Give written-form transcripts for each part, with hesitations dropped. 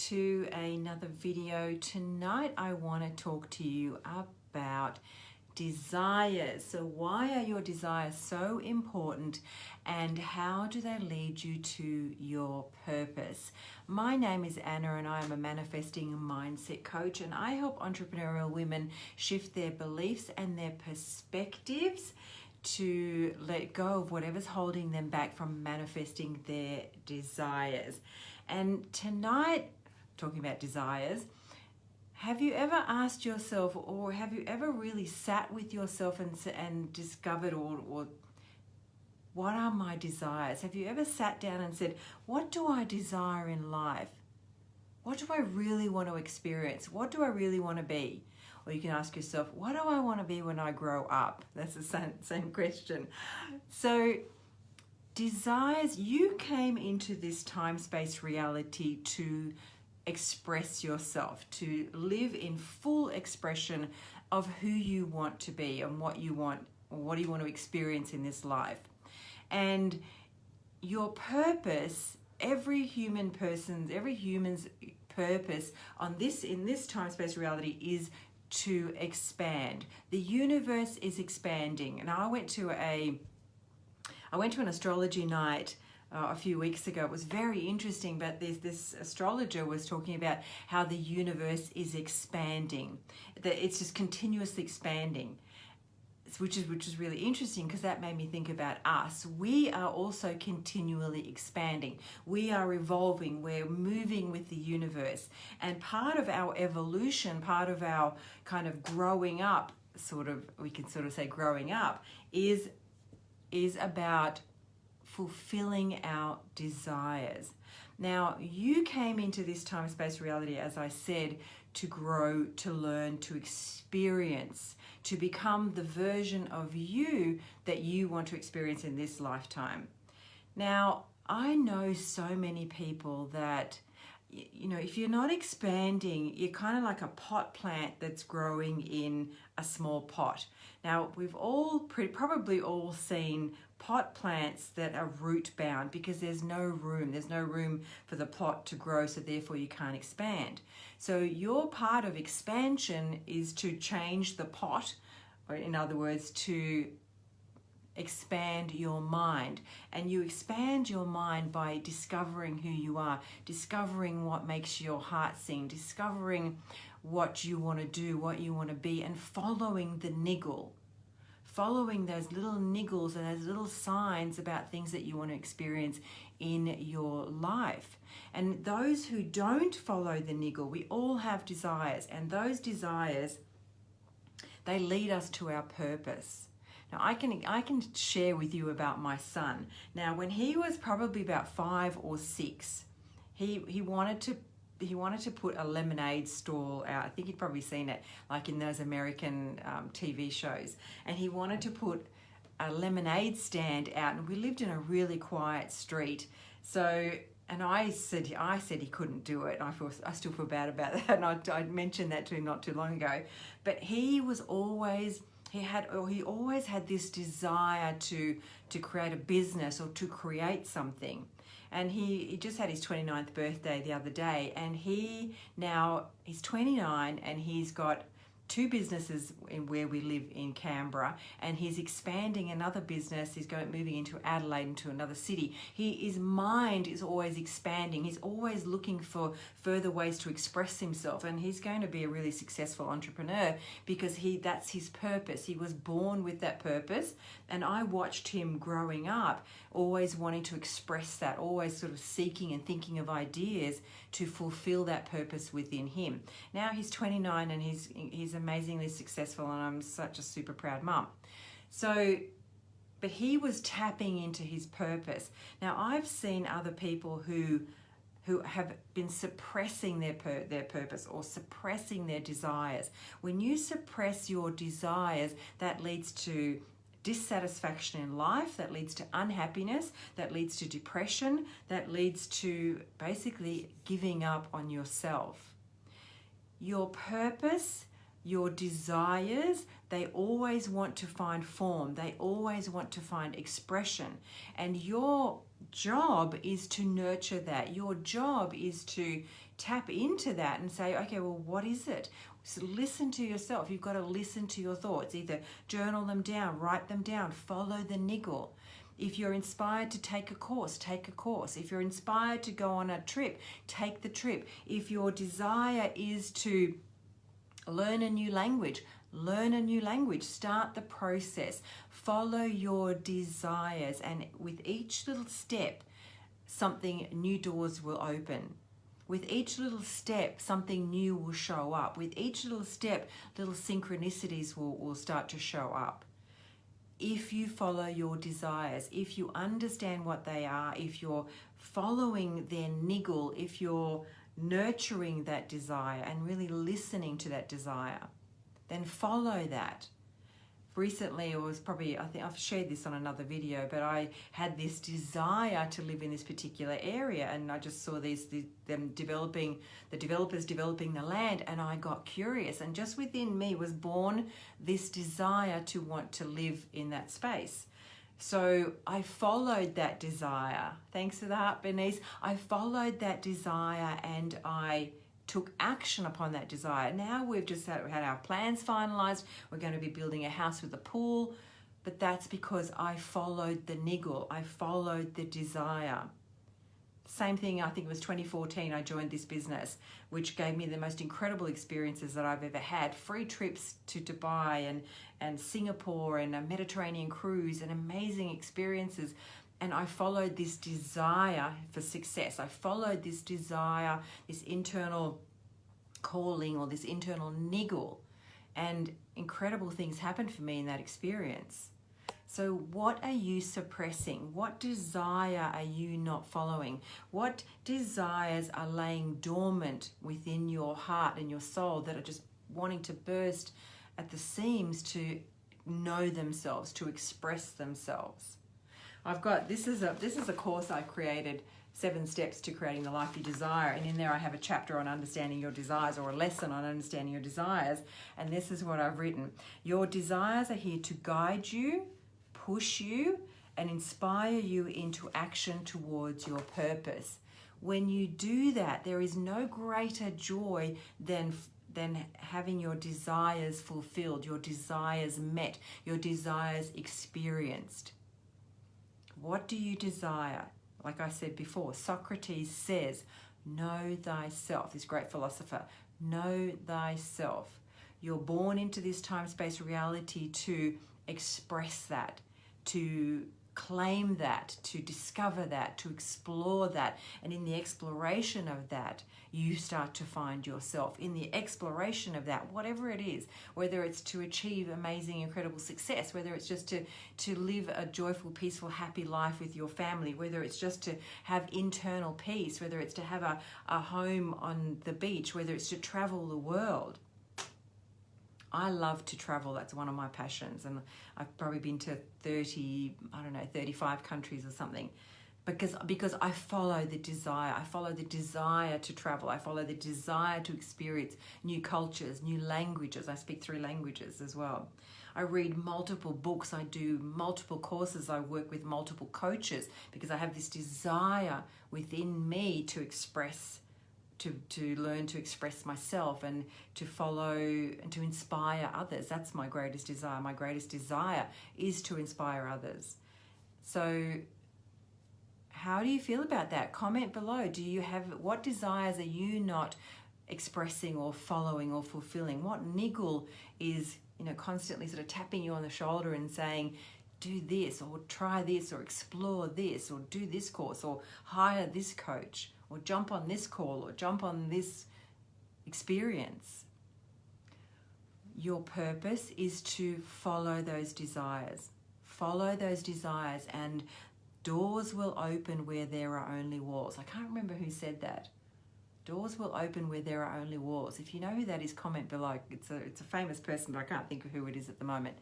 to another video. Tonight I want to talk to you about desires. So why are your desires so important and how do they lead you to your purpose? My name is Anna and I am a manifesting mindset coach, and I help entrepreneurial women shift their beliefs and their perspectives to let go of whatever's holding them back from manifesting their desires. And tonight, talking about desires, have you ever asked yourself, or have you ever really sat with yourself and discovered, or what are my desires? Have you ever sat down and said, what do I desire in life? What do I really want to experience? What do I really want to be? Or you can ask yourself, what do I want to be when I grow up? That's the same question. So desires, you came into this time-space reality to express yourself, to live in full expression of who you want to be and what you want, or what do you want to experience in this life. And your purpose, every human's purpose in this time-space reality is to expand. The universe is expanding. And I went to an astrology night a few weeks ago. It was very interesting, but this astrologer was talking about how the universe is expanding, that it's just continuously expanding, which is really interesting, because that made me think about us. We are also continually expanding. We are evolving. We're moving with the universe. And part of our evolution, part of our kind of growing up, we can say growing up, is about fulfilling our desires. Now, you came into this time-space reality, as I said, to grow, to learn, to experience, to become the version of you that you want to experience in this lifetime. Now, I know so many people that, if you're not expanding, you're kind of like a pot plant that's growing in a small pot. Now, we've probably all seen pot plants that are root bound, because there's no room for the plot to grow, so therefore you can't expand. So your part of expansion is to change the pot, or in other words, to expand your mind. And you expand your mind by discovering who you are, discovering what makes your heart sing, discovering what you want to do, what you want to be, and following the niggle. Following those little niggles and those little signs about things that you want to experience in your life. And those who don't follow the niggle, we all have desires, and those desires, they lead us to our purpose. Now, I can share with you about my son. Now, when he was probably about 5 or 6, he wanted to put a lemonade stall out. I think you'd probably seen it, like in those American TV shows. And he wanted to put a lemonade stand out, and we lived in a really quiet street. So, and I said he couldn't do it. I still feel bad about that, and I mentioned that to him not too long ago. But he always had this desire to create a business or to create something. And he just had his 29th birthday the other day, and he's 29, and he's got 2 businesses in where we live in Canberra, and he's expanding another business. He's moving into Adelaide, into another city. His mind is always expanding. He's always looking for further ways to express himself, and he's going to be a really successful entrepreneur, because that's his purpose. He was born with that purpose, and I watched him growing up, always wanting to express that, always sort of seeking and thinking of ideas to fulfill that purpose within him. Now he's 29 and he's amazingly successful, and I'm such a super proud mum. So, but he was tapping into his purpose. Now, I've seen other people who have been suppressing their purpose or suppressing their desires. When you suppress your desires, that leads to dissatisfaction in life, that leads to unhappiness, that leads to depression, that leads to basically giving up on yourself. Your purpose, your desires, They always want to find form. They always want to find expression. And your job is to nurture that. Your job is to tap into that and say, okay, well, what is it? So listen to yourself. You've got to listen to your thoughts. Either journal them down, write them down, follow the niggle. If you're inspired to take a course, take a course. If you're inspired to go on a trip, take the trip. If your desire is to learn a new language, learn a new language. Start the process. Follow your desires. And with each little step, new doors will open. With each little step, something new will show up. With each little step, little synchronicities will start to show up. If you follow your desires, if you understand what they are, if you're following their niggle, if you're nurturing that desire and really listening to that desire, then follow that. Recently, it was probably, I think I've shared this on another video, but I had this desire to live in this particular area, and I just saw the developers developing the land, and I got curious, and just within me was born this desire to want to live in that space. So I followed that desire. Thanks to the heart, Bernice. I followed that desire and I took action upon that desire. Now we've just had our plans finalized. We're going to be building a house with a pool, but that's because I followed the niggle. I followed the desire. Same thing, I think it was 2014, I joined this business, which gave me the most incredible experiences that I've ever had. Free trips to Dubai and Singapore and a Mediterranean cruise and amazing experiences. And I followed this desire for success. I followed this desire, this internal calling or this internal niggle. And incredible things happened for me in that experience. So what are you suppressing? What desire are you not following? What desires are laying dormant within your heart and your soul that are just wanting to burst at the seams to know themselves, to express themselves? I've got, this is a course I created, 7 Steps to Creating the Life You Desire. And in there I have a chapter on understanding your desires, or a lesson on understanding your desires. And this is what I've written. Your desires are here to guide you, push you, and inspire you into action towards your purpose. When you do that, there is no greater joy than having your desires fulfilled, your desires met, your desires experienced. What do you desire? Like I said before, Socrates says, know thyself, this great philosopher, know thyself. You're born into this time-space reality to express that, to claim that, to discover that, to explore that. And in the exploration of that, you start to find yourself. In the exploration of that, whatever it is, whether it's to achieve amazing, incredible success, whether it's just to live a joyful, peaceful, happy life with your family, whether it's just to have internal peace, whether it's to have a home on the beach, whether it's to travel the world. I love to travel. That's one of my passions. And I've probably been to 35 countries or something. Because I follow the desire. I follow the desire to travel. I follow the desire to experience new cultures, new languages. I speak 3 languages as well. I read multiple books. I do multiple courses. I work with multiple coaches because I have this desire within me to express, to learn to express myself and to follow and to inspire others. That's my greatest desire. My greatest desire is to inspire others. So how do you feel about that? Comment below. What desires are you not expressing or following or fulfilling? What niggle is, constantly sort of tapping you on the shoulder and saying, do this, or try this, or explore this, or do this course, or hire this coach, or jump on this call, or jump on this experience? Your purpose is to follow those desires. Follow those desires, and doors will open where there are only walls. I can't remember who said that. Doors will open where there are only walls. If you know who that is, comment below. It's a famous person, but I can't think of who it is at the moment.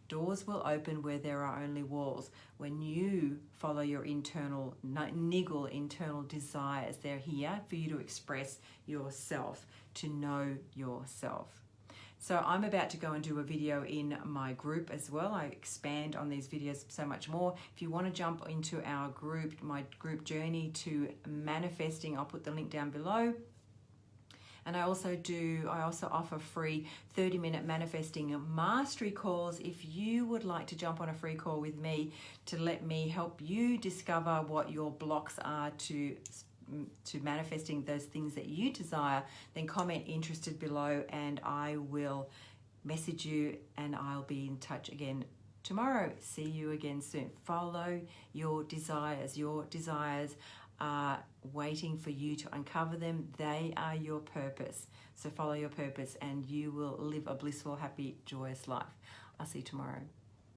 Doors will open where there are only walls. When you follow your internal niggle, internal desires, they're here for you to express yourself, to know yourself. So I'm about to go and do a video in my group as well. I expand on these videos so much more. If you want to jump into our group, my group journey to manifesting, I'll put the link down below. And I also offer free 30-minute manifesting mastery calls if you would like to jump on a free call with me to let me help you discover what your blocks are to manifesting those things that you desire. Then comment interested below and I will message you and I'll be in touch again tomorrow. See you again soon. Follow your desires. Your desires are waiting for you to uncover them. They are your purpose. So follow your purpose and you will live a blissful, happy, joyous life. I'll see you tomorrow.